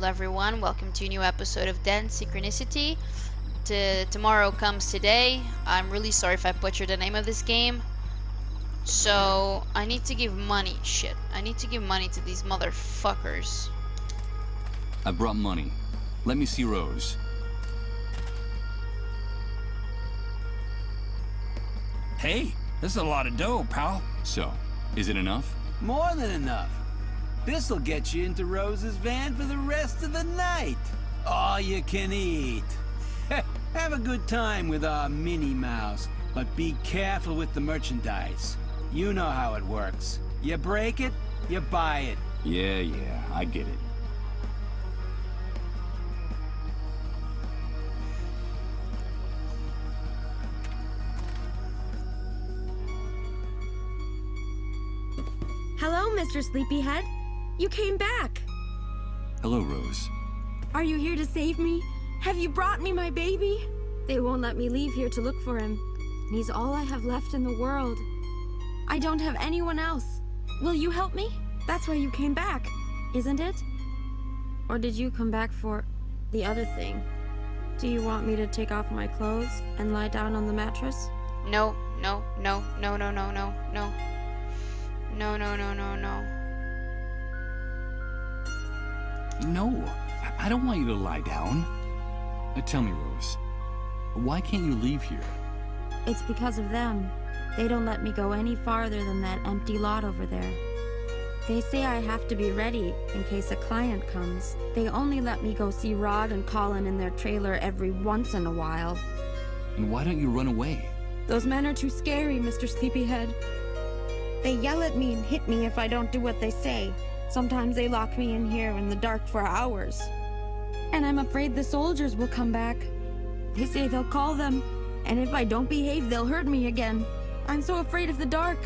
Hello everyone, welcome to a new episode of Synchronicity. Tomorrow comes today. I'm really sorry if I butchered the name of this game. So, I need to give money. Shit. I need to give money to these motherfuckers. I brought money. Let me see Rose. Hey, this is a lot of dough, pal. So, is it enough? More than enough. This'll get you into Rose's van for the rest of the night. All you can eat. Have a good time with our Minnie Mouse, but be careful with the merchandise. You know how it works. You break it, you buy it. Yeah, I get it. Hello, Mr. Sleepyhead. You came back. Hello, Rose. Are you here to save me? Have you brought me my baby? They won't let me leave here to look for him. And he's all I have left in the world. I don't have anyone else. Will you help me? That's why you came back, isn't it? Or did you come back for the other thing? Do you want me to take off my clothes and lie down on the mattress? No. No. No. No, I don't want you to lie down. Tell me, Rose, why can't you leave here? It's because of them. They don't let me go any farther than that empty lot over there. They say I have to be ready in case a client comes. They only let me go see Rod and Colin in their trailer every once in a while. And why don't you run away? Those men are too scary, Mr. Sleepyhead. They yell at me and hit me if I don't do what they say. Sometimes they lock me in here in the dark for hours. And I'm afraid the soldiers will come back. They say they'll call them, and if I don't behave, they'll hurt me again. I'm so afraid of the dark.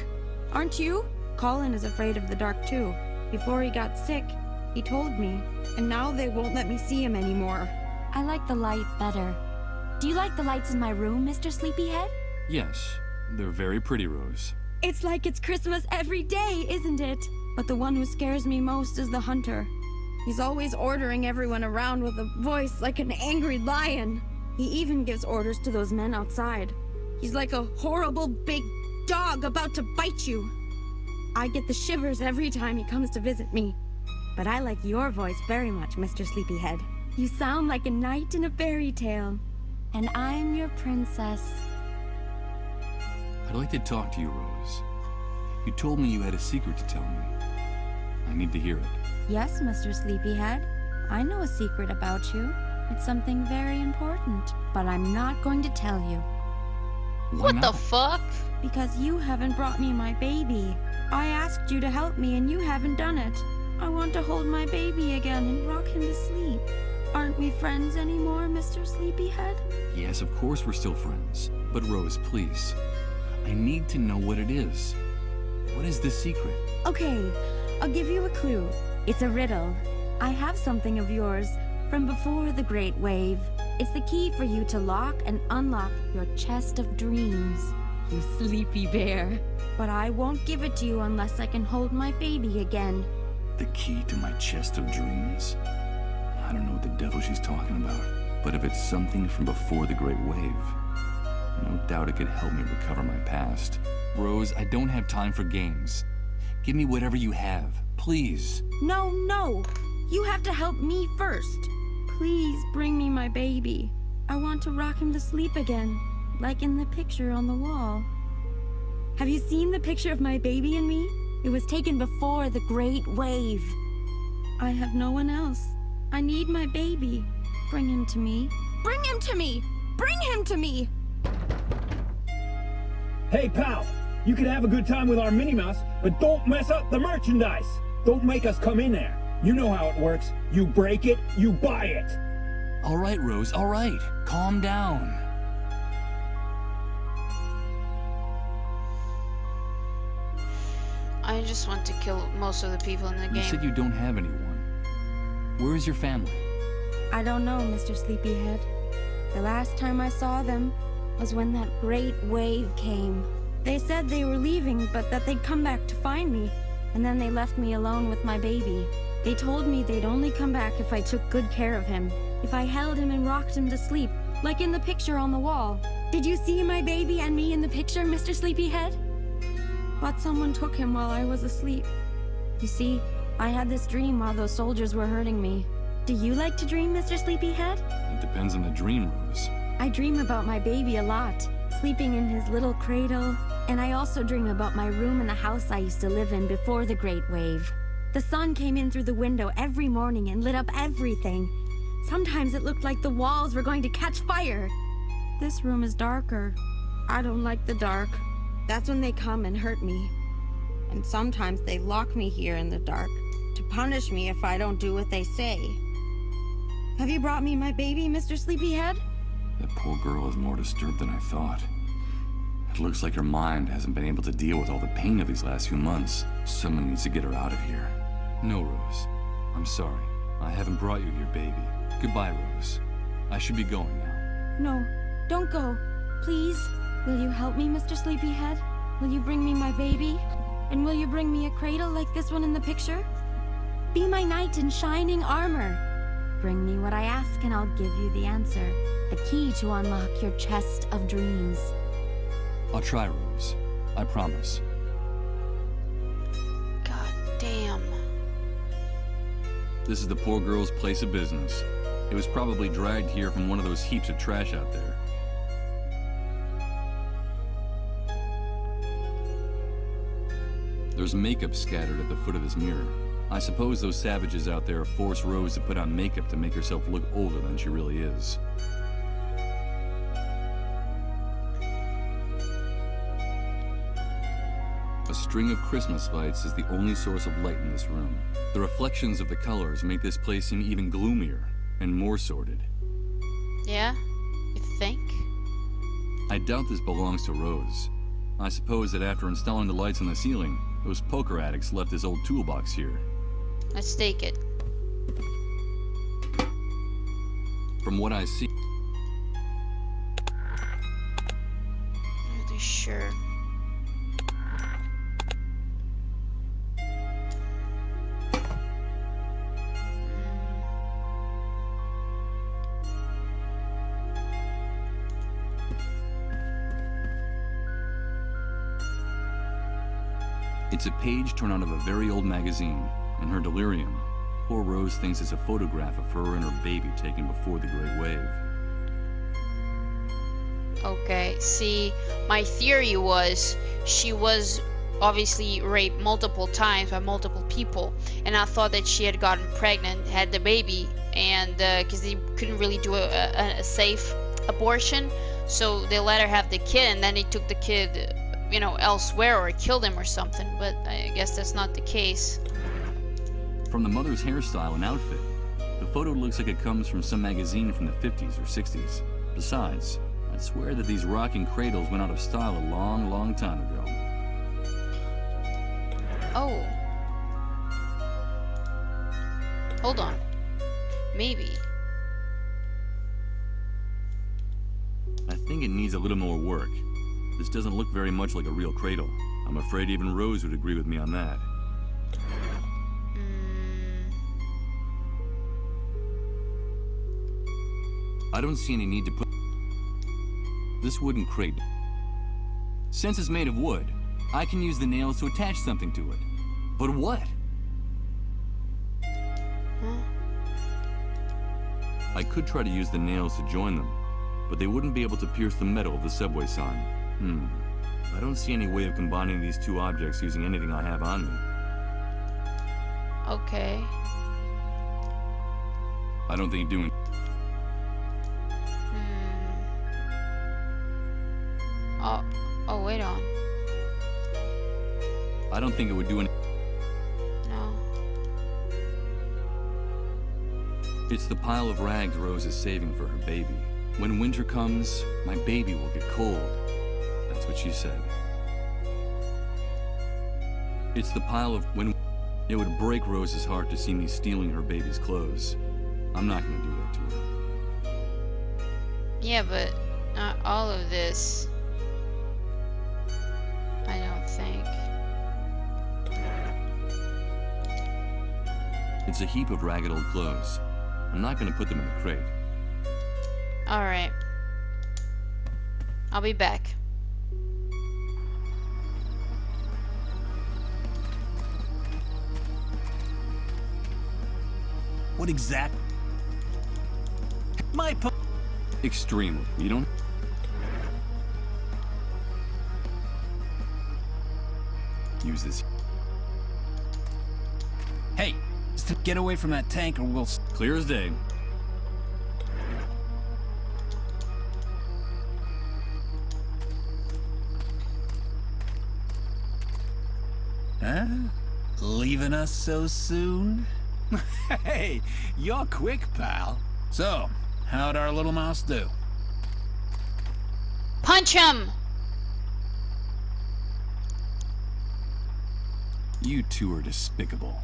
Aren't you? Colin is afraid of the dark too. Before he got sick, he told me, and now they won't let me see him anymore. I like the light better. Do you like the lights in my room, Mr. Sleepyhead? Yes, they're very pretty, Rose. It's like it's Christmas every day, isn't it? But the one who scares me most is the hunter. He's always ordering everyone around with a voice like an angry lion. He even gives orders to those men outside. He's like a horrible big dog about to bite you. I get the shivers every time he comes to visit me. But I like your voice very much, Mr. Sleepyhead. You sound like a knight in a fairy tale. And I'm your princess. I'd like to talk to you, Rose. You told me you had a secret to tell me. I need to hear it. Yes, Mr. Sleepyhead. I know a secret about you. It's something very important, but I'm not going to tell you. Why What not? the fuck? Because you haven't brought me my baby. I asked you to help me and you haven't done it. I want to hold my baby again and rock him to sleep. Aren't we friends anymore, Mr. Sleepyhead? Yes, of course we're still friends. But Rose, please. I need to know what it is. What is the secret? Okay, I'll give you a clue. It's a riddle. I have something of yours from before the Great Wave. It's the key for you to lock and unlock your chest of dreams, you sleepy bear. But I won't give it to you unless I can hold my baby again. The key to my chest of dreams? I don't know what the devil she's talking about. But if it's something from before the Great Wave, no doubt it could help me recover my past. Rose, I don't have time for games. Give me whatever you have, please. No. You have to help me first. Please bring me my baby. I want to rock him to sleep again, like in the picture on the wall. Have you seen the picture of my baby and me? It was taken before the Great Wave. I have no one else. I need my baby. Bring him to me. Bring him to me! Bring him to me! Hey, pal, you can have a good time with our Minnie Mouse, but don't mess up the merchandise. Don't make us come in there. You know how it works. You break it, you buy it. All right, Rose, all right. Calm down. I just want to kill most of the people in the You game. said you don't have anyone. Where is your family? I don't know, Mr. Sleepyhead. The last time I saw them was when that great wave came. They said they were leaving, but that they'd come back to find me. And then they left me alone with my baby. They told me they'd only come back if I took good care of him, if I held him and rocked him to sleep, like in the picture on the wall. Did you see my baby and me in the picture, Mr. Sleepyhead? But someone took him while I was asleep. You see, I had this dream while those soldiers were hurting me. Do you like to dream, Mr. Sleepyhead? It depends on the dream, Rose. I dream about my baby a lot, sleeping in his little cradle. And I also dream about my room in the house I used to live in before the Great Wave. The sun came in through the window every morning and lit up everything. Sometimes it looked like the walls were going to catch fire. This room is darker. I don't like the dark. That's when they come and hurt me. And sometimes they lock me here in the dark to punish me if I don't do what they say. Have you brought me my baby, Mr. Sleepyhead? That poor girl is more disturbed than I thought. It looks like her mind hasn't been able to deal with all the pain of these last few months. Someone needs to get her out of here. No, Rose. I'm sorry. I haven't brought you your baby. Goodbye, Rose. I should be going now. No, don't go. Please. Will you help me, Mr. Sleepyhead? Will you bring me my baby? And will you bring me a cradle like this one in the picture? Be my knight in shining armor. Bring me what I ask and I'll give you the answer. The key to unlock your chest of dreams. I'll try, Rose. I promise. God damn. This is the poor girl's place of business. It was probably dragged here from one of those heaps of trash out there. There's makeup scattered at the foot of this mirror. I suppose those savages out there force Rose to put on makeup to make herself look older than she really is. A string of Christmas lights is the only source of light in this room. The reflections of the colors make this place seem even gloomier and more sordid. Yeah? You think? I doubt this belongs to Rose. I suppose that after installing the lights on the ceiling, those poker addicts left this old toolbox here. Let's take it. From what I see... Not really sure. It's a page torn out of a very old magazine. In her delirium, poor Rose thinks it's a photograph of her and her baby taken before the Great Wave. Okay, see, my theory was she was obviously raped multiple times by multiple people, and I thought that she had gotten pregnant, had the baby, and because they couldn't really do a safe abortion, so they let her have the kid, and then they took the kid, you know, elsewhere or killed him or something, but I guess that's not the case. From the mother's hairstyle and outfit, the photo looks like it comes from some magazine from the 50s or 60s. Besides, I'd swear that these rocking cradles went out of style a long, long time ago. Oh. Hold on. Maybe. I think it needs a little more work. This doesn't look very much like a real cradle. I'm afraid even Rose would agree with me on that. I don't see any need to put this wooden crate. Since it's made of wood, I can use the nails to attach something to it. But what? Huh? I could try to use the nails to join them, but they wouldn't be able to pierce the metal of the subway sign. I don't see any way of combining these two objects using anything I have on me. Okay. I don't think doing... Oh, wait on. I don't think it would do any... No. It's the pile of rags Rose is saving for her baby. When winter comes, my baby will get cold. That's what she said. It's the pile of when... It would break Rose's heart to see me stealing her baby's clothes. I'm not gonna do that to her. Yeah, but not all of this. I don't think. It's a heap of ragged old clothes. I'm not gonna put them in the crate. Alright. I'll be back. What exact? Extremely. You don't... Use this. Hey, just get away from that tank or we'll... Clear as day. Huh? Leaving us so soon? Hey, you're quick, pal. So, how'd our little mouse do? Punch him! You two are despicable.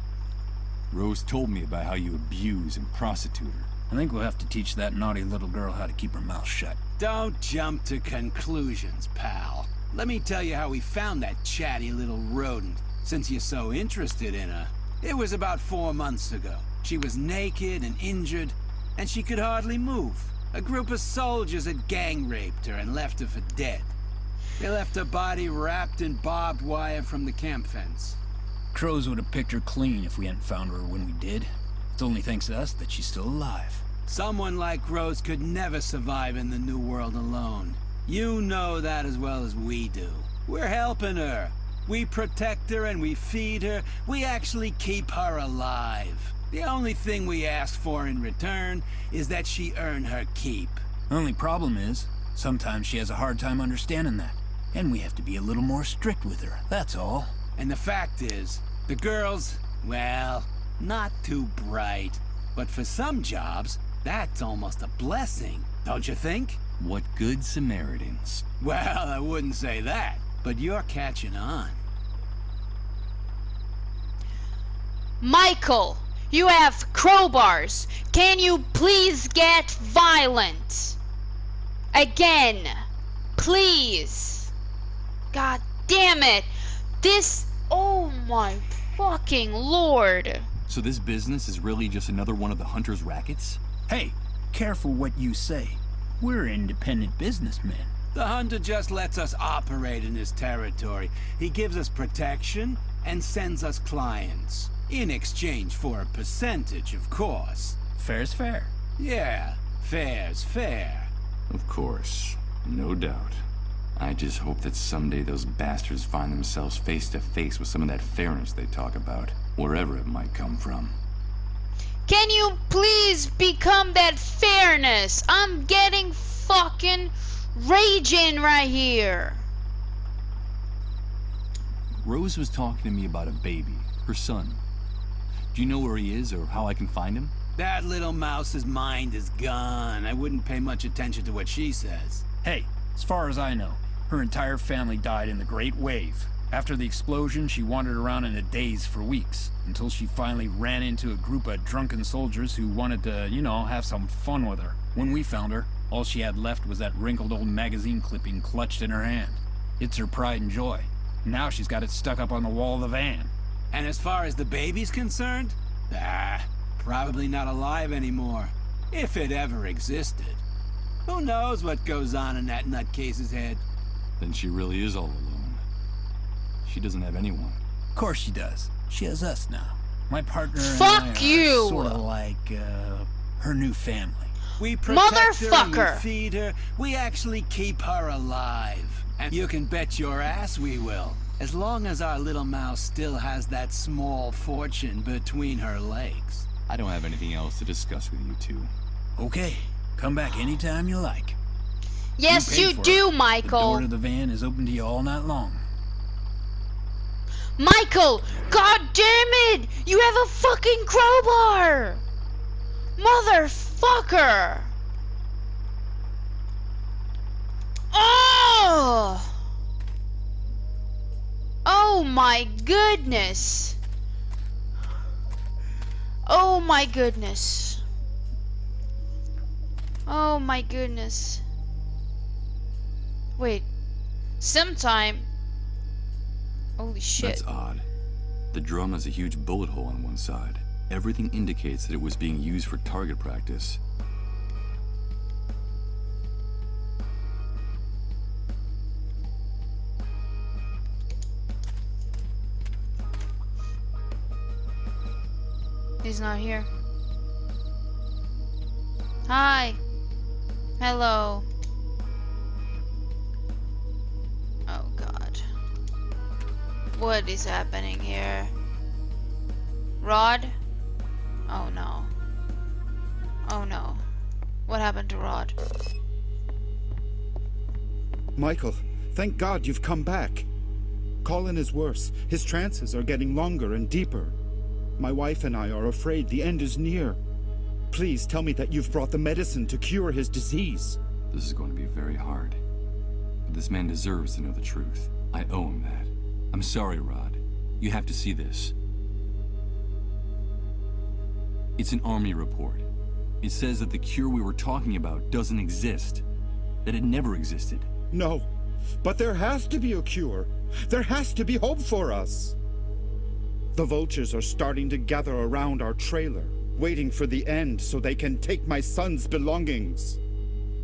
Rose told me about how you abuse and prostitute her. I think we'll have to teach that naughty little girl how to keep her mouth shut. Don't jump to conclusions, pal. Let me tell you how we found that chatty little rodent, since you're so interested in her. It was about 4 months ago. She was naked and injured, and she could hardly move. A group of soldiers had gang raped her and left her for dead. They left her body wrapped in barbed wire from the camp fence. Crows would have picked her clean if we hadn't found her when we did. It's only thanks to us that she's still alive. Someone like Rose could never survive in the New World alone. You know that as well as we do. We're helping her. We protect her and we feed her. We actually keep her alive. The only thing we ask for in return is that she earn her keep. Only problem is, sometimes she has a hard time understanding that. And we have to be a little more strict with her, that's all. And the fact is, the girls, well, not too bright. But for some jobs, that's almost a blessing, don't you think? What good Samaritans. Well, I wouldn't say that, but you're catching on. Michael, you have crowbars. Can you please get violent? Again. Please. God damn it. This... Oh my fucking lord. So this business is really just another one of the Hunter's rackets? Hey, careful what you say. We're independent businessmen. The Hunter just lets us operate in his territory. He gives us protection and sends us clients. In exchange for a percentage, of course. Fair's fair. Yeah, fair's fair. Of course. No doubt. I just hope that someday those bastards find themselves face to face with some of that fairness they talk about, wherever it might come from. Can you please become that fairness? I'm getting fucking raging right here. Rose was talking to me about a baby, her son. Do you know where he is or how I can find him? That little mouse's mind is gone. I wouldn't pay much attention to what she says. Hey, as far as I know, her entire family died in the Great Wave. After the explosion, she wandered around in a daze for weeks, until she finally ran into a group of drunken soldiers who wanted to, you know, have some fun with her. When we found her, all she had left was that wrinkled old magazine clipping clutched in her hand. It's her pride and joy. Now she's got it stuck up on the wall of the van. And as far as the baby's concerned, probably not alive anymore. If it ever existed. Who knows what goes on in that nutcase's head? Then she really is all alone. She doesn't have anyone. Of course she does. She has us now. My partner and Fuck I are you! sort of like, her new family. We protect her and Motherfucker! we feed her. We actually keep her alive. And you can bet your ass we will. As long as our little mouse still has that small fortune between her legs. I don't have anything else to discuss with you two. Okay, come back anytime you like. Yes, paid you for do, it. The door Michael. to the van is open to you all night long. Michael! God damn it! You have a fucking crowbar! Motherfucker! Oh! Oh my goodness! Oh my goodness! Oh my goodness! Wait, sometime. Holy shit. That's odd. The drum has a huge bullet hole on one side. Everything indicates that it was being used for target practice. He's not here. Hi. Hello. Oh God. What is happening here? Rod? Oh no. Oh no. What happened to Rod? Michael, thank God you've come back. Colin is worse. His trances are getting longer and deeper. My wife and I are afraid the end is near. Please tell me that you've brought the medicine to cure his disease. This is going to be very hard. But this man deserves to know the truth. I owe him that. I'm sorry, Rod. You have to see this. It's an army report. It says that the cure we were talking about doesn't exist. That it never existed. No, but there has to be a cure. There has to be hope for us. The vultures are starting to gather around our trailer, waiting for the end so they can take my son's belongings.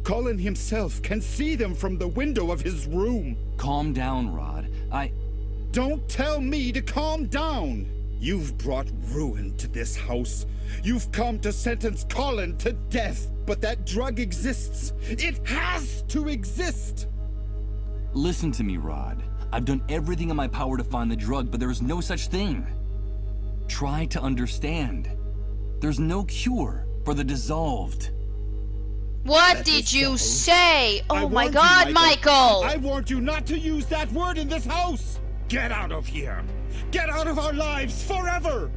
Colin himself can see them from the window of his room. Calm down, Rod. Don't tell me to calm down! You've brought ruin to this house. You've come to sentence Colin to death. But that drug exists. It has to exist! Listen to me, Rod. I've done everything in my power to find the drug, but there is no such thing. Try to understand. There's no cure for the dissolved. What That did is you so. say? I Oh my warned you, God, Michael! I warned you not to use that word in this house! Get out of here! Get out of our lives forever!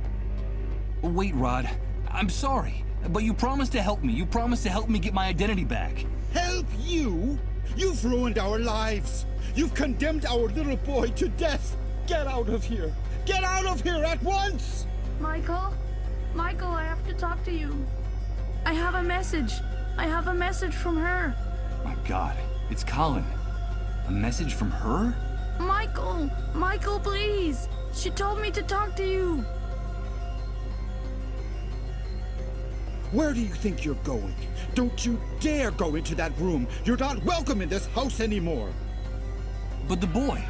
Wait, Rod. I'm sorry, but you promised to help me. You promised to help me get my identity back. Help you? You've ruined our lives. You've condemned our little boy to death. Get out of here. Get out of here at once! Michael? Michael, I have to talk to you. I have a message. I have a message from her. My God, it's Colin. A message from her? Michael! Michael, please! She told me to talk to you. Where do you think you're going? Don't you dare go into that room. You're not welcome in this house anymore. But the boy,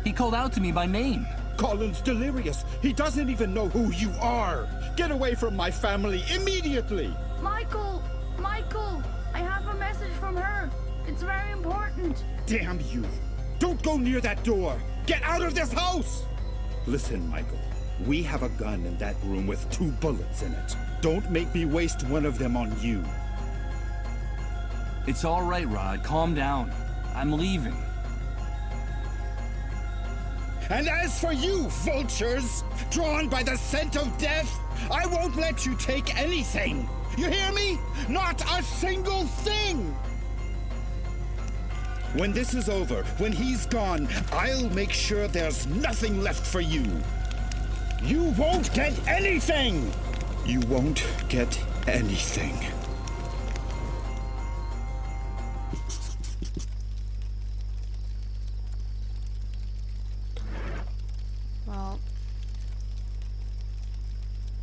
he called out to me by name. Colin's delirious. He doesn't even know who you are. Get away from my family immediately. Michael! Michael! I have a message from her. It's very important. Damn you. Don't go near that door. Get out of this house. Listen, Michael. We have a gun in that room with 2 bullets in it. Don't make me waste one of them on you. It's all right, Rod. Calm down. I'm leaving. And as for you, vultures, drawn by the scent of death, I won't let you take anything. You hear me? Not a single thing! When this is over, when he's gone, I'll make sure there's nothing left for you. You won't get anything! You won't get anything. Well,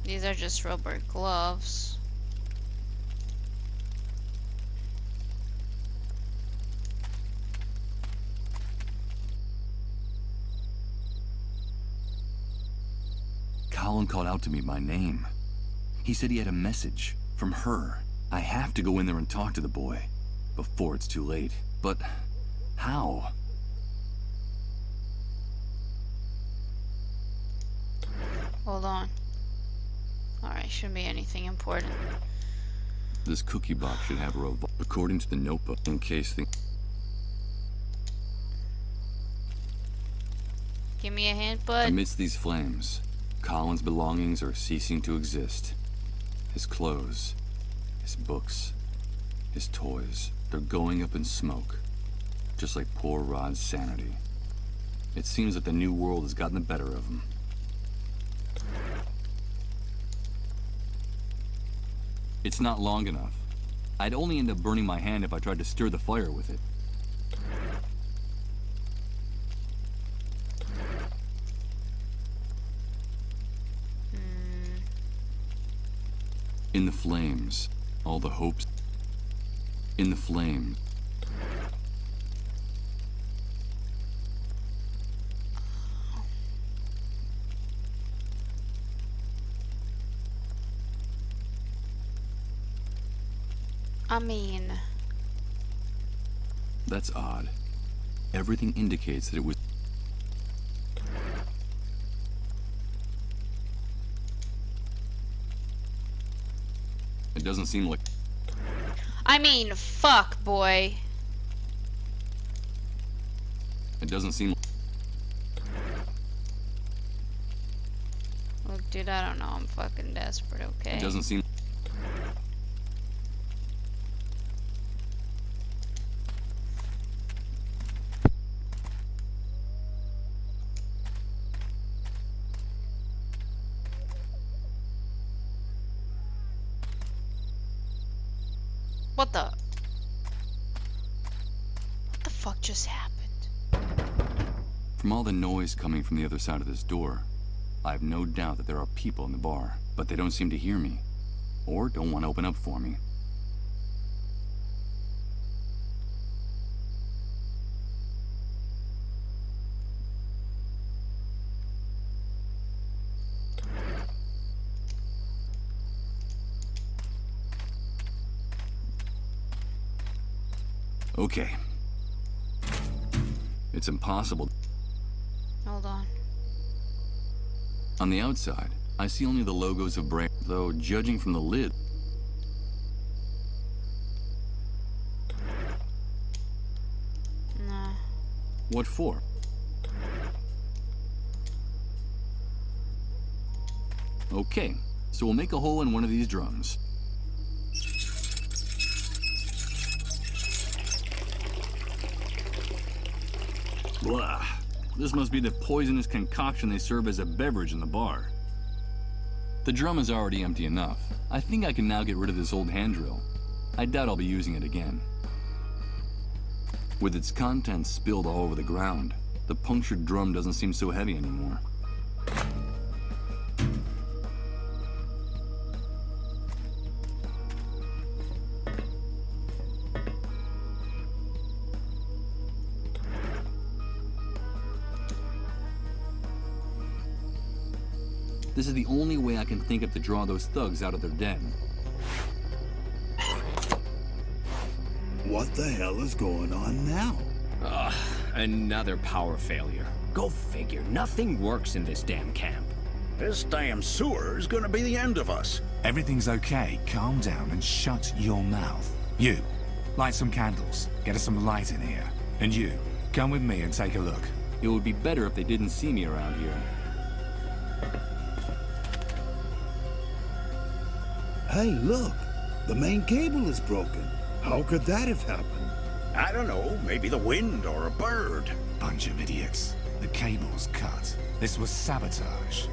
these are just rubber gloves. Colin called out to me by name. He said he had a message from her. I have to go in there and talk to the boy before it's too late. But how? Hold on. Alright, shouldn't be anything important. This cookie box should have a revolver, according to the notebook, in case the... Give me a hint, bud. Amidst these flames, Colin's belongings are ceasing to exist. His clothes, his books, his toys, they're going up in smoke. Just like poor Rod's sanity. It seems that the new world has gotten the better of him. It's not long enough. I'd only end up burning my hand if I tried to stir the fire with it. In the flames, all the hopes. In the flames. I mean, That's odd. Everything indicates that it was. It doesn't seem like. Fuck, boy. It doesn't seem. Look, dude, I don't know. I'm fucking desperate, okay? It doesn't seem. What the fuck just happened? From all the noise coming from the other side of this door, I have no doubt that there are people in the bar, but they don't seem to hear me, or don't want to open up for me. Okay. It's impossible. Hold on. On the outside, I see only the logos of Bray, though judging from the lid. Nah. What for? Okay, so we'll make a hole in one of these drums. Blah. This must be the poisonous concoction they serve as a beverage in the bar. The drum is already empty enough. I think I can now get rid of this old hand drill. I doubt I'll be using it again. With its contents spilled all over the ground, the punctured drum doesn't seem so heavy anymore. This is the only way I can think of to draw those thugs out of their den. What the hell is going on now? Another power failure. Go figure, nothing works in this damn camp. This damn sewer is gonna be the end of us. Everything's okay. Calm down and shut your mouth. You, light some candles. Get us some light in here. And you, come with me and take a look. It would be better if they didn't see me around here. Hey, look. The main cable is broken. How could that have happened? I don't know. Maybe the wind or a bird. Bunch of idiots. The cable's cut. This was sabotage.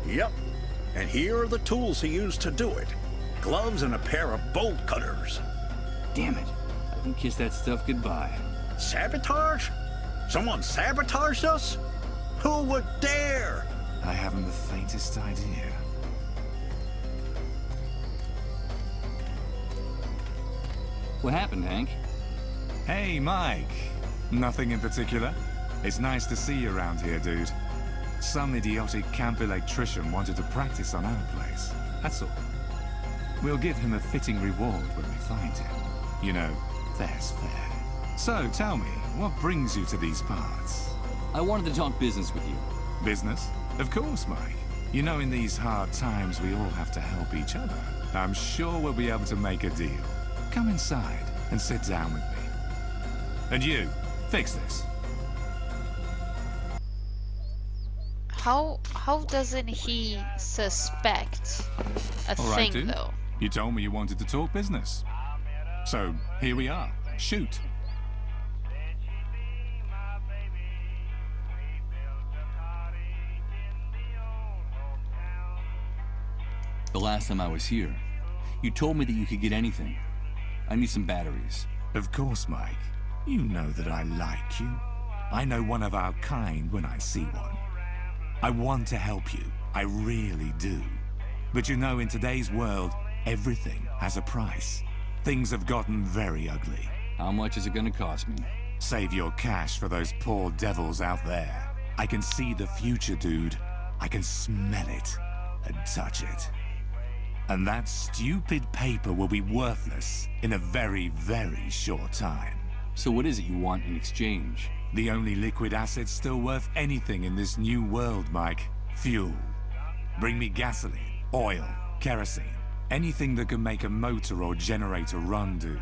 Yep. And here are the tools he used to do it. Gloves and a pair of bolt cutters. Damn it. I can kiss that stuff goodbye. Sabotage? Someone sabotaged us? Who would dare? I haven't the faintest idea. What happened, Hank? Hey, Mike. Nothing in particular. It's nice to see you around here, dude. Some idiotic camp electrician wanted to practice on our place. That's all. We'll give him a fitting reward when we find him. You know, fair's fair. So, tell me, what brings you to these parts? I wanted to talk business with you. Business? Of course, Mike. You know, in these hard times, we all have to help each other. I'm sure we'll be able to make a deal. Come inside and sit down with me. And you, fix this. How doesn't he suspect a All right, thing, dude. though? You told me you wanted to talk business. So, here we are. Shoot. The last time I was here, you told me that you could get anything. I need some batteries. Of course, Mike. You know that I like you. I know one of our kind when I see one. I want to help you. I really do. But you know, in today's world, everything has a price. Things have gotten very ugly. How much is it gonna cost me? Save your cash for those poor devils out there. I can see the future, dude. I can smell it and touch it. And that stupid paper will be worthless in a very, very short time. So what is it you want in exchange? The only liquid asset still worth anything in this new world, Mike. Fuel. Bring me gasoline, oil, kerosene. Anything that can make a motor or generator run, dude.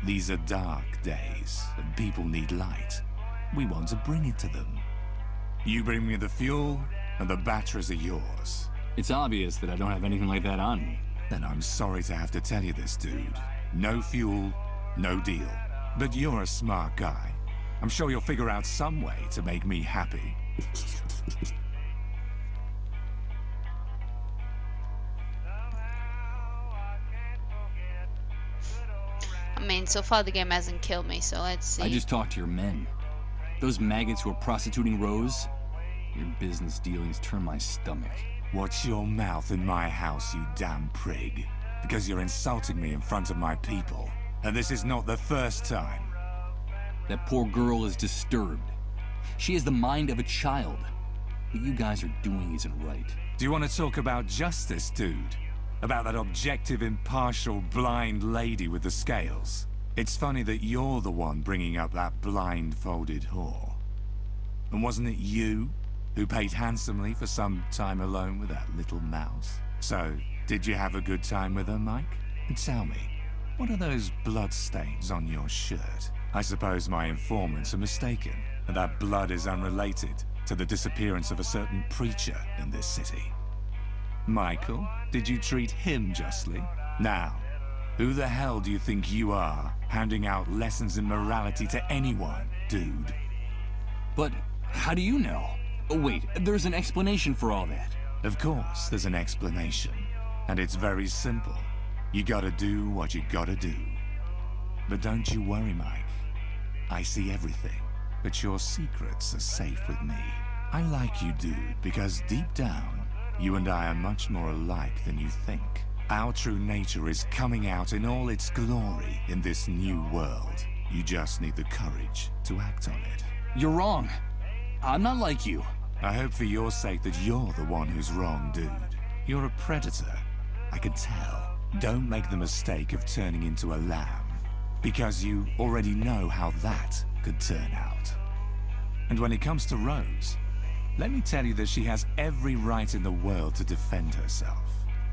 These are dark days, and people need light. We want to bring it to them. You bring me the fuel, and the batteries are yours. It's obvious that I don't have anything like that on me. Then I'm sorry to have to tell you this, dude. No fuel, no deal. But you're a smart guy. I'm sure you'll figure out some way to make me happy. I mean, so far the game hasn't killed me, so let's see. I just talked to your men. Those maggots who are prostituting Rose, your business dealings turn my stomach. Watch your mouth in my house, you damn prig. Because you're insulting me in front of my people. And this is not the first time. That poor girl is disturbed. She has the mind of a child. What you guys are doing isn't right. Do you want to talk about justice, dude? About that objective, impartial, blind lady with the scales? It's funny that you're the one bringing up that blindfolded whore. And wasn't it you who paid handsomely for some time alone with that little mouse? So, did you have a good time with her, Mike? And tell me, what are those blood stains on your shirt? I suppose my informants are mistaken, and that blood is unrelated to the disappearance of a certain preacher in this city. Michael, did you treat him justly? Now, who the hell do you think you are, handing out lessons in morality to anyone, dude? But how do you know? Oh wait, there's an explanation for all that. Of course, there's an explanation. And it's very simple. You gotta do what you gotta do. But don't you worry, Mike. I see everything. But your secrets are safe with me. I like you, dude, because deep down, you and I are much more alike than you think. Our true nature is coming out in all its glory in this new world. You just need the courage to act on it. You're wrong. I'm not like you. I hope for your sake that you're the one who's wrong, dude. You're a predator. I can tell. Don't make the mistake of turning into a lamb, because you already know how that could turn out. And when it comes to Rose, let me tell you that she has every right in the world to defend herself.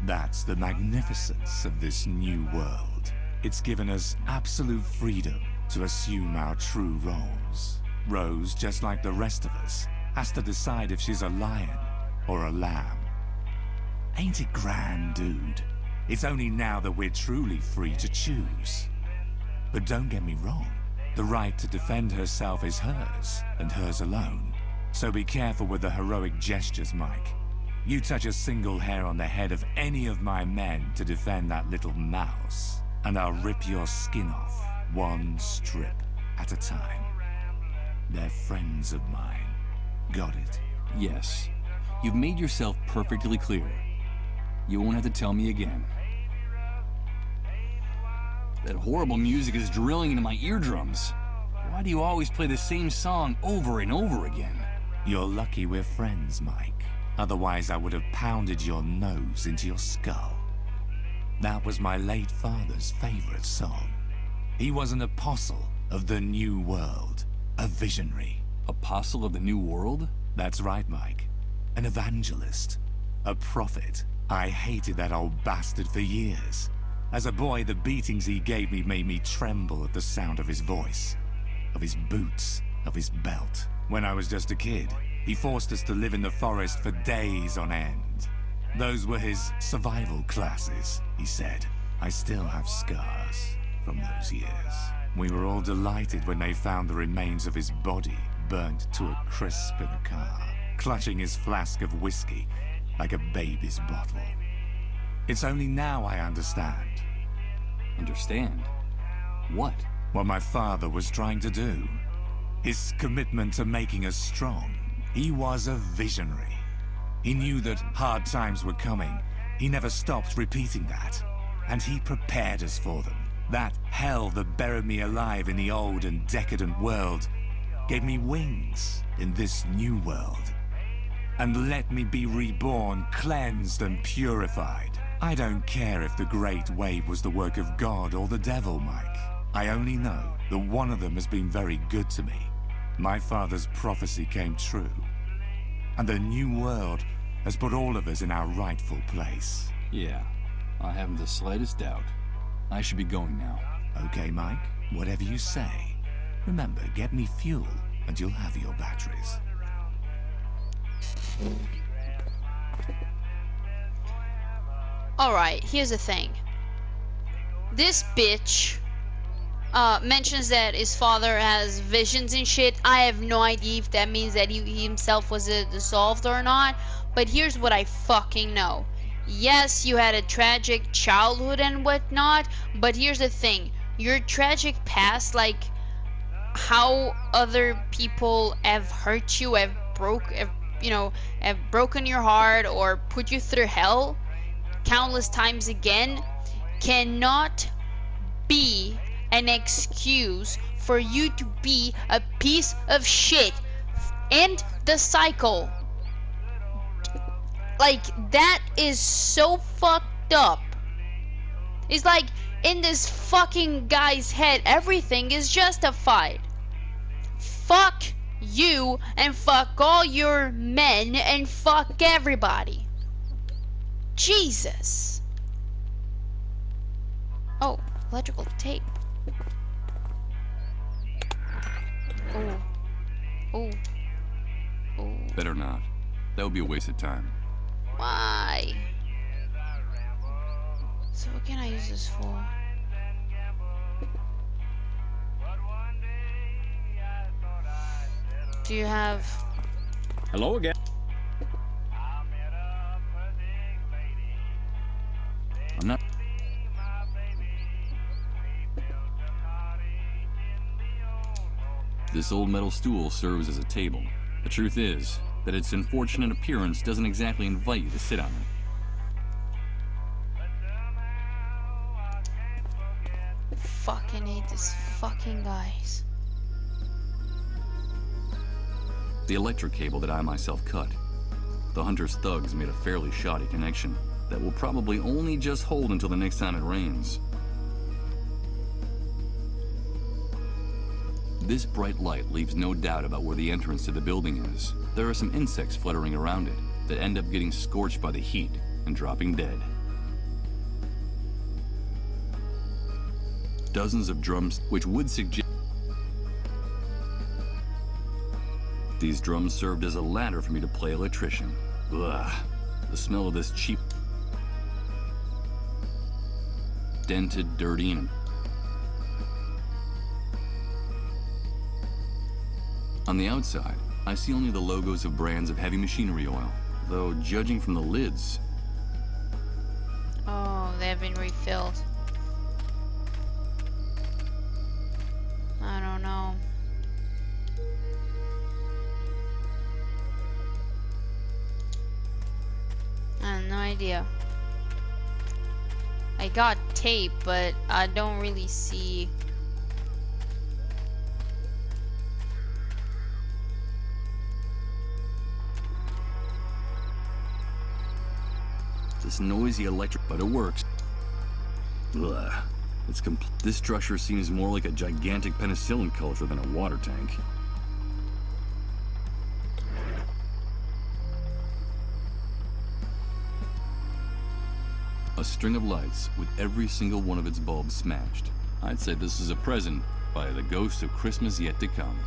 That's the magnificence of this new world. It's given us absolute freedom to assume our true roles. Rose, just like the rest of us, has to decide if she's a lion or a lamb. Ain't it grand, dude? It's only now that we're truly free to choose. But don't get me wrong. The right to defend herself is hers, and hers alone. So be careful with the heroic gestures, Mike. You touch a single hair on the head of any of my men to defend that little mouse, and I'll rip your skin off, one strip at a time. They're friends of mine. Got it? Yes. You've made yourself perfectly clear. You won't have to tell me again. That horrible music is drilling into my eardrums. Why do you always play the same song over and over again? You're lucky we're friends, Mike. Otherwise, I would have pounded your nose into your skull. That was my late father's favorite song. He was an apostle of the New World, a visionary. Apostle of the New World? That's right, Mike. An evangelist, a prophet. I hated that old bastard for years. As a boy, the beatings he gave me made me tremble at the sound of his voice, of his boots, of his belt. When I was just a kid, he forced us to live in the forest for days on end. Those were his survival classes, he said. I still have scars from those years. We were all delighted when they found the remains of his body burnt to a crisp in a car, clutching his flask of whiskey like a baby's bottle. It's only now I understand. Understand? What? What my father was trying to do. His commitment to making us strong. He was a visionary. He knew that hard times were coming, He never stopped repeating that. And he prepared us for them. That hell that buried me alive in the old and decadent world gave me wings in this new world. And let me be reborn, cleansed and purified. I don't care if the Great Wave was the work of God or the devil, Mike. I only know that one of them has been very good to me. My father's prophecy came true. And the new world has put all of us in our rightful place. Yeah, I haven't the slightest doubt. I should be going now. Okay, Mike, whatever you say. Remember, get me fuel and you'll have your batteries. Alright, here's the thing. This bitch mentions that his father has visions and shit. I have no idea if that means that he himself was dissolved or not. But here's what I fucking know. Yes, you had a tragic childhood and whatnot, but here's the thing. Your tragic past, like how other people have hurt you, have broken your heart or put you through hell countless times again, cannot be an excuse for you to be a piece of shit. End the cycle. Like, that is so fucked up. It's like, in this fucking guy's head, everything is justified. Fuck you, and fuck all your men, and fuck everybody. Jesus. Oh, electrical tape. Oh. Oh. Oh. Better not. That would be a waste of time. Why? So what can I use this for? Do you have... Hello again. I'm not... This old metal stool serves as a table. The truth is that its unfortunate appearance doesn't exactly invite you to sit on it. Fucking hate this fucking guys. The electric cable that I myself cut. The hunter's thugs made a fairly shoddy connection that will probably only just hold until the next time it rains. This bright light leaves no doubt about where the entrance to the building is. There are some insects fluttering around it that end up getting scorched by the heat and dropping dead. Dozens of drums, which would suggest these drums served as a ladder for me to play electrician. Ugh, the smell of this cheap, dented, dirty, and on the outside, I see only the logos of brands of heavy machinery oil, though judging from the lids. Oh, they have been refilled. I don't know. I have no idea. I got tape, but I don't really see. This noisy electric, but it works. Ugh. This structure seems more like a gigantic penicillin culture than a water tank. A string of lights with every single one of its bulbs smashed. I'd say this is a present by the ghost of Christmas yet to come.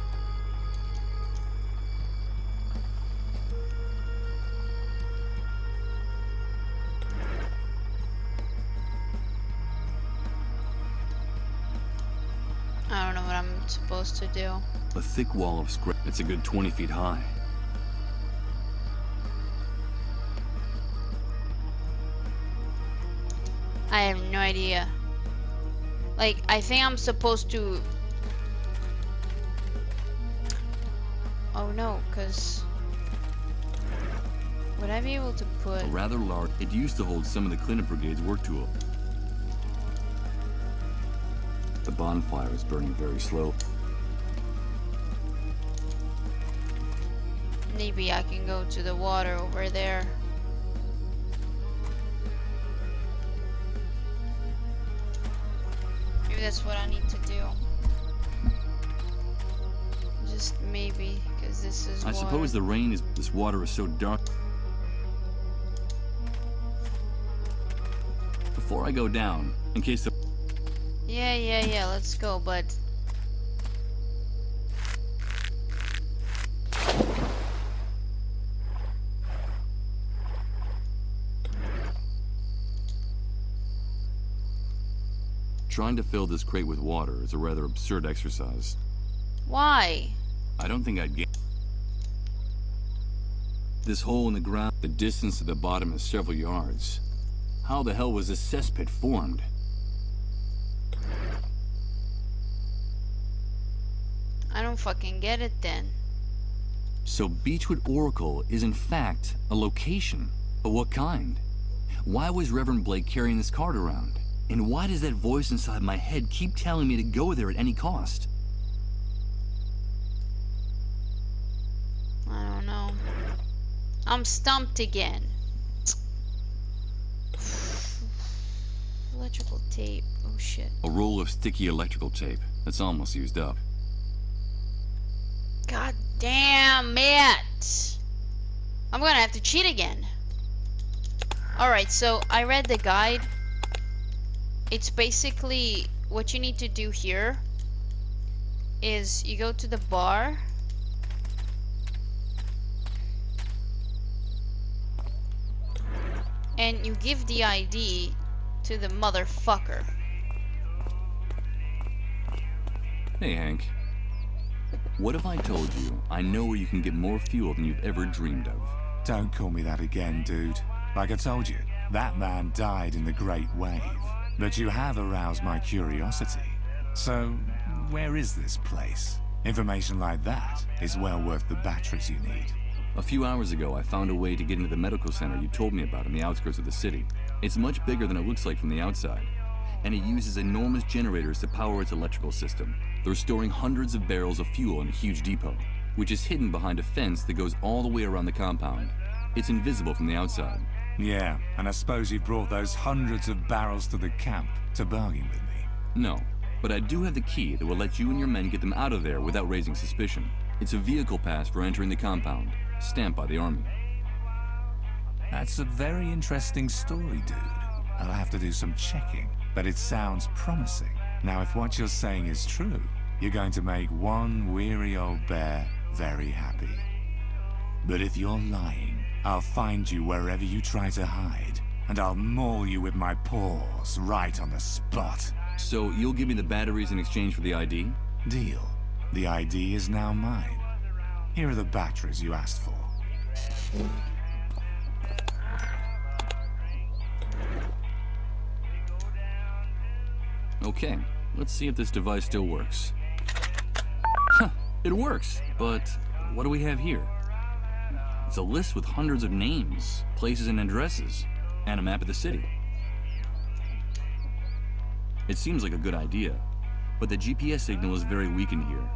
I don't know what I'm supposed to do. A thick wall of scrap. It's a good 20 feet high. I have no idea. Like, I think I'm supposed to... Oh no, because... Would I be able to put... A rather large... It used to hold some of the cleanup brigade's work tools. The bonfire is burning very slow. Maybe I can go to the water over there. Maybe that's what I need to do. Just maybe, because this is I water. suppose the rain is... This water is so dark. Before I go down, in case the... Yeah, let's go, bud. Trying to fill this crate with water is a rather absurd exercise. Why? I don't think I'd get... This hole in the ground, the distance to the bottom is several yards. How the hell was this cesspit formed? I don't fucking get it then. So Beechwood Oracle is in fact a location. But what kind? Why was Reverend Blake carrying this card around? And why does that voice inside my head keep telling me to go there at any cost? I don't know. I'm stumped again. Electrical tape. Oh shit. A roll of sticky electrical tape that's almost used up. God damn it! I'm gonna have to cheat again. Alright, so I read the guide. It's basically what you need to do here is you go to the bar. And you give the ID to the motherfucker. Hey, Hank. What if I told you I know where you can get more fuel than you've ever dreamed of? Don't call me that again, dude. Like I told you, that man died in the Great Wave. But you have aroused my curiosity. So, where is this place? Information like that is well worth the batteries you need. A few hours ago, I found a way to get into the medical center you told me about in the outskirts of the city. It's much bigger than it looks like from the outside, and it uses enormous generators to power its electrical system. They're storing hundreds of barrels of fuel in a huge depot, which is hidden behind a fence that goes all the way around the compound. It's invisible from the outside. Yeah, and I suppose you've brought those hundreds of barrels to the camp to bargain with me. No, but I do have the key that will let you and your men get them out of there without raising suspicion. It's a vehicle pass for entering the compound, stamped by the Army. That's a very interesting story, dude. I'll have to do some checking, but it sounds promising. Now, if what you're saying is true, you're going to make one weary old bear very happy. But if you're lying, I'll find you wherever you try to hide, and I'll maul you with my paws right on the spot. So you'll give me the batteries in exchange for the ID? Deal. The ID is now mine. Here are the batteries you asked for. Okay, let's see if this device still works. Huh, it works, but what do we have here? It's a list with hundreds of names, places and addresses, and a map of the city. It seems like a good idea, but the GPS signal is very weak in here.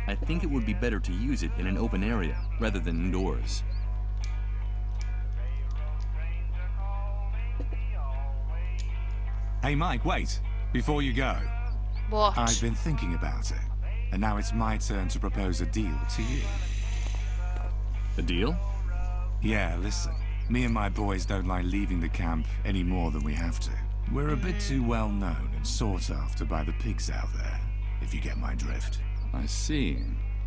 I think it would be better to use it in an open area rather than indoors. Hey Mike, wait! Before you go. What? I've been thinking about it, and now it's my turn to propose a deal to you. A deal? Yeah, listen. Me and my boys don't like leaving the camp any more than we have to. We're a bit too well known and sought after by the pigs out there, if you get my drift. I see.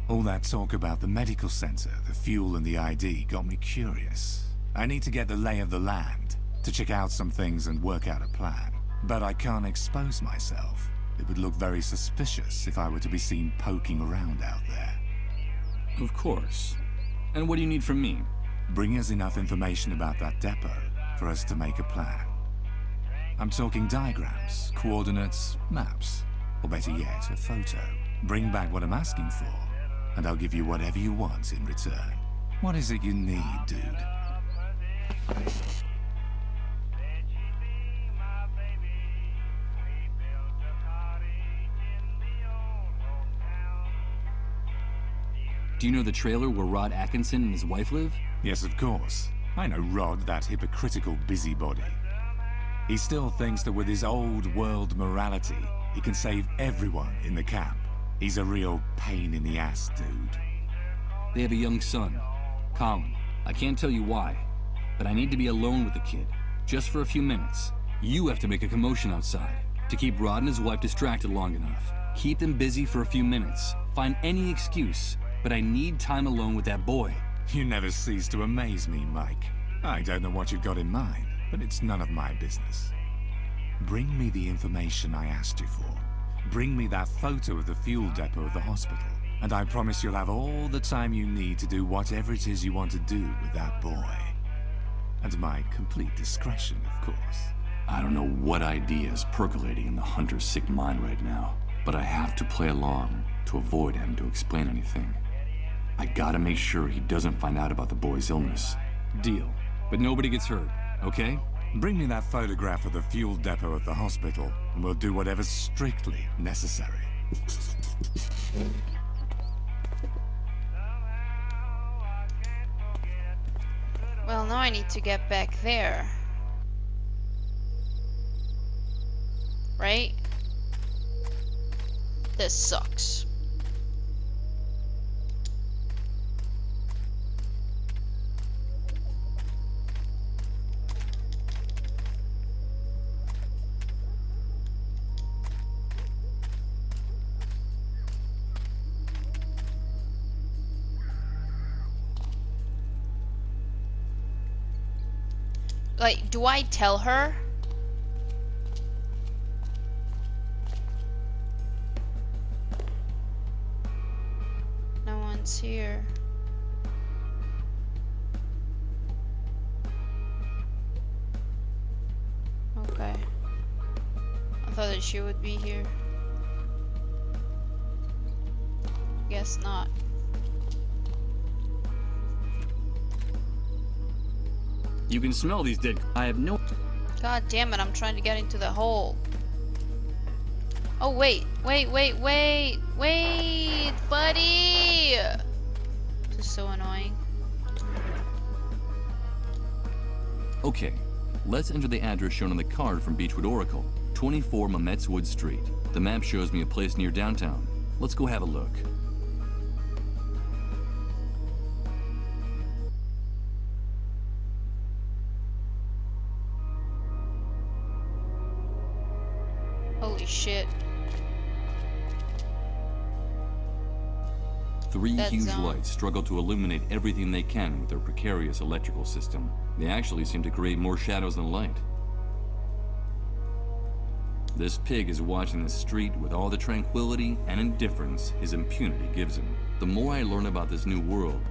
All that talk about the medical center, the fuel and the ID got me curious. I need to get the lay of the land, to check out some things and work out a plan. But I can't expose myself. It would look very suspicious if I were to be seen poking around out there. Of course. And what do you need from me? Bring us enough information about that depot for us to make a plan. I'm talking diagrams, coordinates, maps, or better yet, a photo. Bring back what I'm asking for, and I'll give you whatever you want in return. What is it you need, dude? Do you know the trailer where Rod Atkinson and his wife live? Yes, of course. I know Rod, that hypocritical busybody. He still thinks that with his old world morality, he can save everyone in the camp. He's a real pain in the ass, dude. They have a young son, Colin. I can't tell you why, but I need to be alone with the kid, just for a few minutes. You have to make a commotion outside, to keep Rod and his wife distracted long enough. Keep them busy for a few minutes. Find any excuse, but I need time alone with that boy. You never cease to amaze me, Mike. I don't know what you've got in mind, but it's none of my business. Bring me the information I asked you for. Bring me that photo of the fuel depot of the hospital, and I promise you'll have all the time you need to do whatever it is you want to do with that boy. And my complete discretion, of course. I don't know what idea is percolating in the hunter's sick mind right now, but I have to play along to avoid him to explain anything. I gotta make sure he doesn't find out about the boy's illness. Deal. But nobody gets hurt, okay? Bring me that photograph of the fuel depot at the hospital, and we'll do whatever's strictly necessary. Well, now I need to get back there. Right? This sucks. Like, do I tell her? No one's here. Okay. I thought that she would be here. Guess not. You can smell these dead. I have no. God damn it, I'm trying to get into the hole. Oh, wait, buddy! This is so annoying. Okay, let's enter the address shown on the card from Beechwood Oracle, 24 Mametz Wood Street. The map shows me a place near downtown. Let's go have a look. Holy shit. Three That huge zone. lights struggle to illuminate everything they can with their precarious electrical system. They actually seem to create more shadows than light. This pig is watching the street with all the tranquility and indifference his impunity gives him. The more I learn about this new world,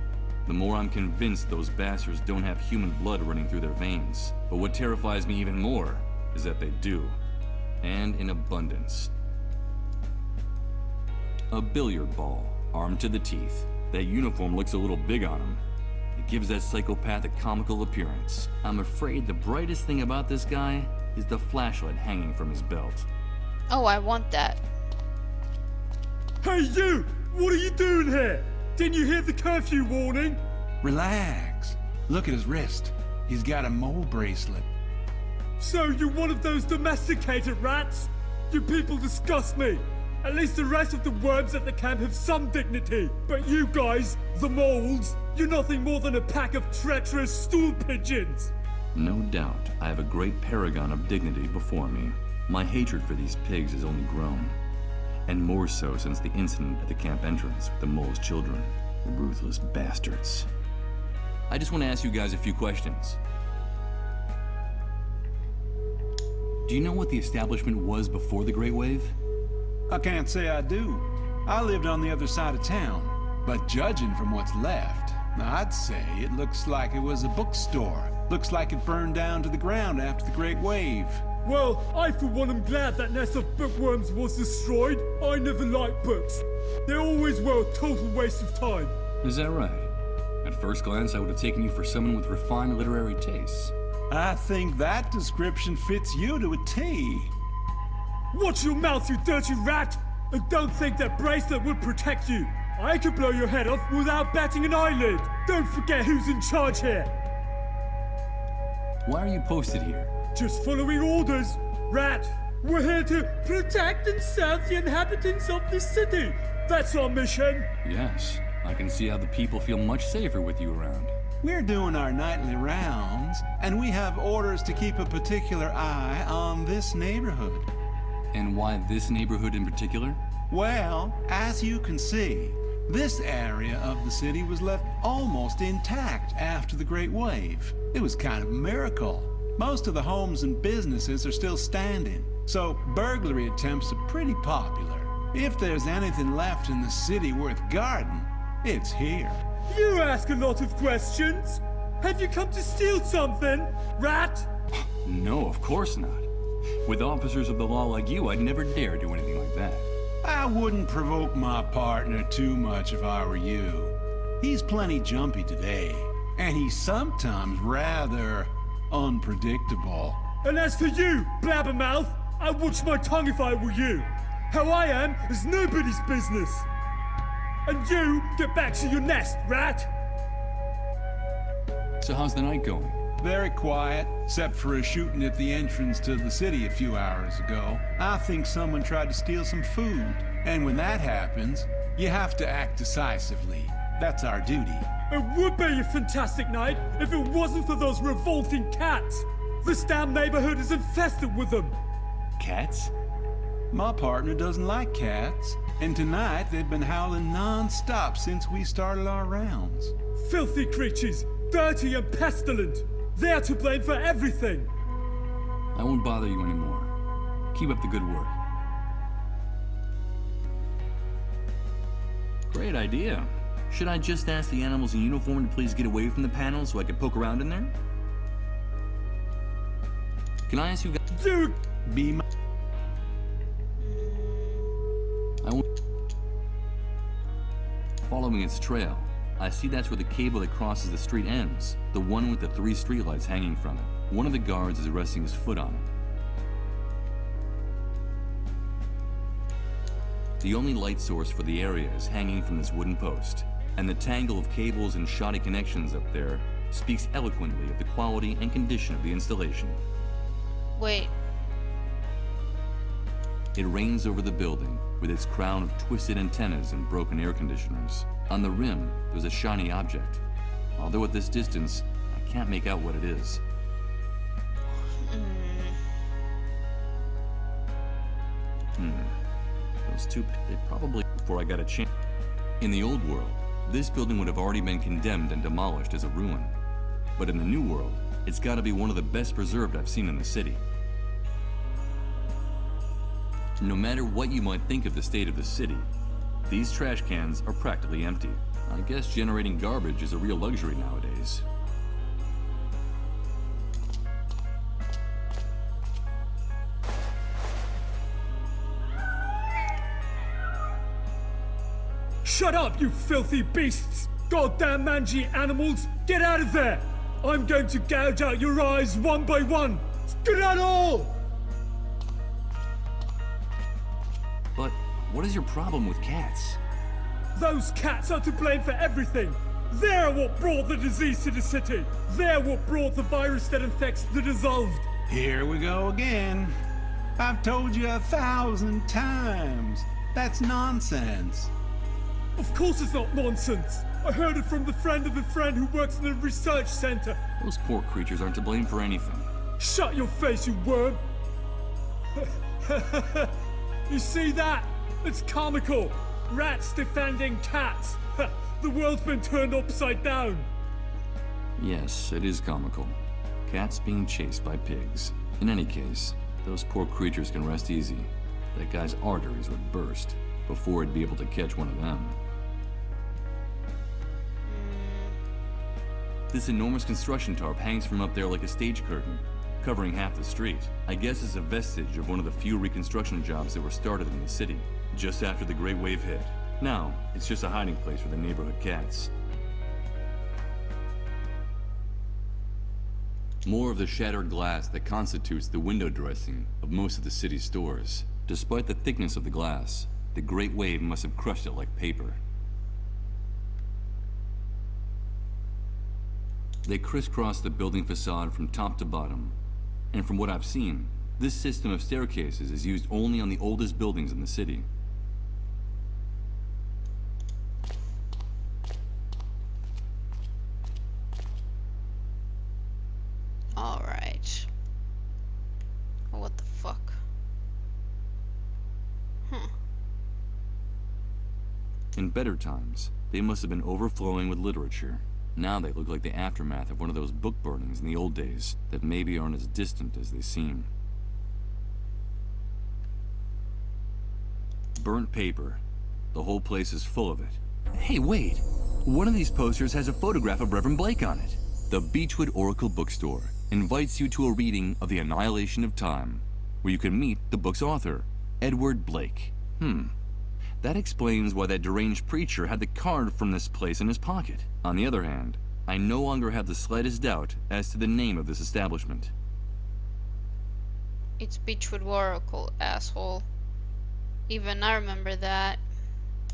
the more I'm convinced those bastards don't have human blood running through their veins. But what terrifies me even more is that they do. And in abundance. A billiard ball, armed to the teeth. That uniform looks a little big on him. It gives that psychopath a comical appearance. I'm afraid the brightest thing about this guy is the flashlight hanging from his belt. Oh, I want that. Hey you! What are you doing here? Didn't you hear the curfew warning? Relax. Look at his wrist. He's got a mole bracelet. So you're one of those domesticated rats? You people disgust me. At least the rest of the worms at the camp have some dignity. But you guys, the moles, you're nothing more than a pack of treacherous stool pigeons. No doubt, I have a great paragon of dignity before me. My hatred for these pigs has only grown. And more so since the incident at the camp entrance with the mole's children. Ruthless bastards. I just want to ask you guys a few questions. Do you know what the establishment was before the Great Wave? I can't say I do. I lived on the other side of town. But judging from what's left, I'd say it looks like it was a bookstore. Looks like it burned down to the ground after the Great Wave. Well, I for one am glad that nest of bookworms was destroyed. I never liked books. They always were a total waste of time. Is that right? At first glance, I would have taken you for someone with refined literary tastes. I think that description fits you to a T. Watch your mouth, you dirty rat! And don't think that bracelet would protect you. I could blow your head off without batting an eyelid. Don't forget who's in charge here. Why are you posted here? Just following orders. Rat, we're here to protect and serve the inhabitants of this city. That's our mission. Yes, I can see how the people feel much safer with you around. We're doing our nightly rounds, and we have orders to keep a particular eye on this neighborhood. And why this neighborhood in particular? Well, as you can see, this area of the city was left almost intact after the Great Wave. It was kind of a miracle. Most of the homes and businesses are still standing, so burglary attempts are pretty popular. If there's anything left in the city worth guarding, it's here. You ask a lot of questions. Have you come to steal something, rat? No, of course not. With officers of the law like you, I'd never dare do anything like that. I wouldn't provoke my partner too much if I were you. He's plenty jumpy today, and he's sometimes rather unpredictable. And as for you, blabbermouth, I'd watch my tongue if I were you. How I am is nobody's business. And you, get back to your nest, rat! So how's the night going? Very quiet, except for a shooting at the entrance to the city a few hours ago. I think someone tried to steal some food. And when that happens, you have to act decisively. That's our duty. It would be a fantastic night if it wasn't for those revolting cats. This damn neighborhood is infested with them. Cats? My partner doesn't like cats, and tonight they've been howling non-stop since we started our rounds. Filthy creatures, dirty and pestilent. They're to blame for everything. I won't bother you anymore. Keep up the good work. Great idea. Should I just ask the animals in uniform to please get away from the panel so I can poke around in there? Can I ask you guys? You be my... I won't... Following its trail, I see that's where the cable that crosses the street ends. The one with the 3 streetlights hanging from it. One of the guards is resting his foot on it. The only light source for the area is hanging from this wooden post, and the tangle of cables and shoddy connections up there speaks eloquently of the quality and condition of the installation. Wait. It reigns over the building with its crown of twisted antennas and broken air conditioners. On the rim, there's a shiny object. Although at this distance, I can't make out what it is. Those two, they probably, before I got a chance. In the old world, this building would have already been condemned and demolished as a ruin. But in the new world, it's gotta be one of the best preserved I've seen in the city. No matter what you might think of the state of the city, these trash cans are practically empty. I guess generating garbage is a real luxury nowadays. Shut up, you filthy beasts! Goddamn mangy animals! Get out of there! I'm going to gouge out your eyes one by one! Get out all! But what is your problem with cats? Those cats are to blame for everything! They're what brought the disease to the city! They're what brought the virus that infects the dissolved! Here we go again. I've told you 1,000 times. That's nonsense. Of course it's not nonsense! I heard it from the friend of a friend who works in a research center! Those poor creatures aren't to blame for anything. Shut your face, you worm! You see that? It's comical! Rats defending cats! The world's been turned upside down! Yes, it is comical. Cats being chased by pigs. In any case, those poor creatures can rest easy. That guy's arteries would burst before he'd be able to catch one of them. This enormous construction tarp hangs from up there like a stage curtain, covering half the street. I guess it's a vestige of one of the few reconstruction jobs that were started in the city, just after the Great Wave hit. Now, it's just a hiding place for the neighborhood cats. More of the shattered glass that constitutes the window dressing of most of the city's stores. Despite the thickness of the glass, the Great Wave must have crushed it like paper. They crisscross the building facade from top to bottom, and from what I've seen, this system of staircases is used only on the oldest buildings in the city. Alright. What the fuck? In better times, they must have been overflowing with literature. Now they look like the aftermath of one of those book burnings in the old days that maybe aren't as distant as they seem. Burnt paper. The whole place is full of it. Hey, wait! One of these posters has a photograph of Reverend Blake on it. The Beechwood Oracle Bookstore invites you to a reading of The Annihilation of Time, where you can meet the book's author, Edward Blake. That explains why that deranged preacher had the card from this place in his pocket. On the other hand, I no longer have the slightest doubt as to the name of this establishment. It's Beechwood Oracle, asshole. Even I remember that.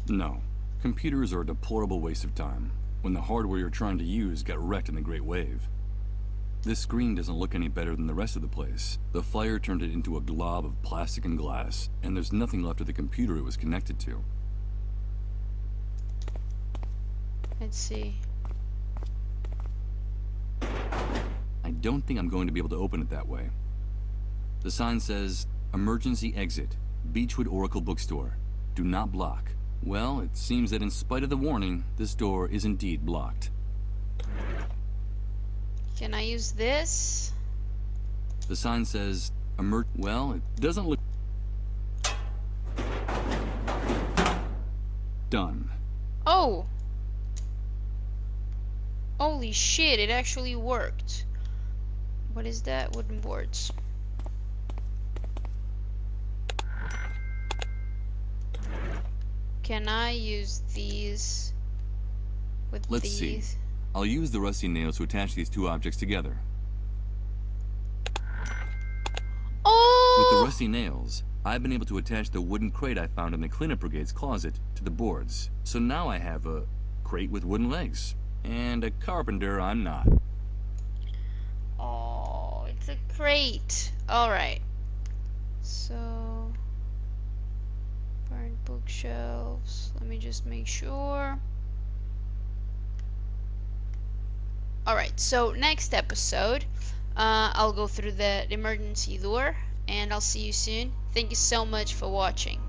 No. Computers are a deplorable waste of time, when the hardware you're trying to use got wrecked in the Great Wave. This screen doesn't look any better than the rest of the place. The fire turned it into a glob of plastic and glass, and there's nothing left of the computer it was connected to. Let's see. I don't think I'm going to be able to open it that way. The sign says, "Emergency exit, Beechwood Oracle Bookstore. Do not block." Well, it seems that in spite of the warning, this door is indeed blocked. Can I use this? The sign says, well, it doesn't look... Done. Oh! Holy shit, it actually worked. What is that? Wooden boards. Can I use these with Let's these? see. I'll use the rusty nails to attach these two objects together. Oh! With the rusty nails, I've been able to attach the wooden crate I found in the cleanup brigade's closet to the boards. So now I have a crate with wooden legs. And a carpenter I'm not. Oh, it's a crate. Alright. So... burned bookshelves. Let me just make sure. Alright, so next episode, I'll go through the emergency door, and I'll see you soon. Thank you so much for watching.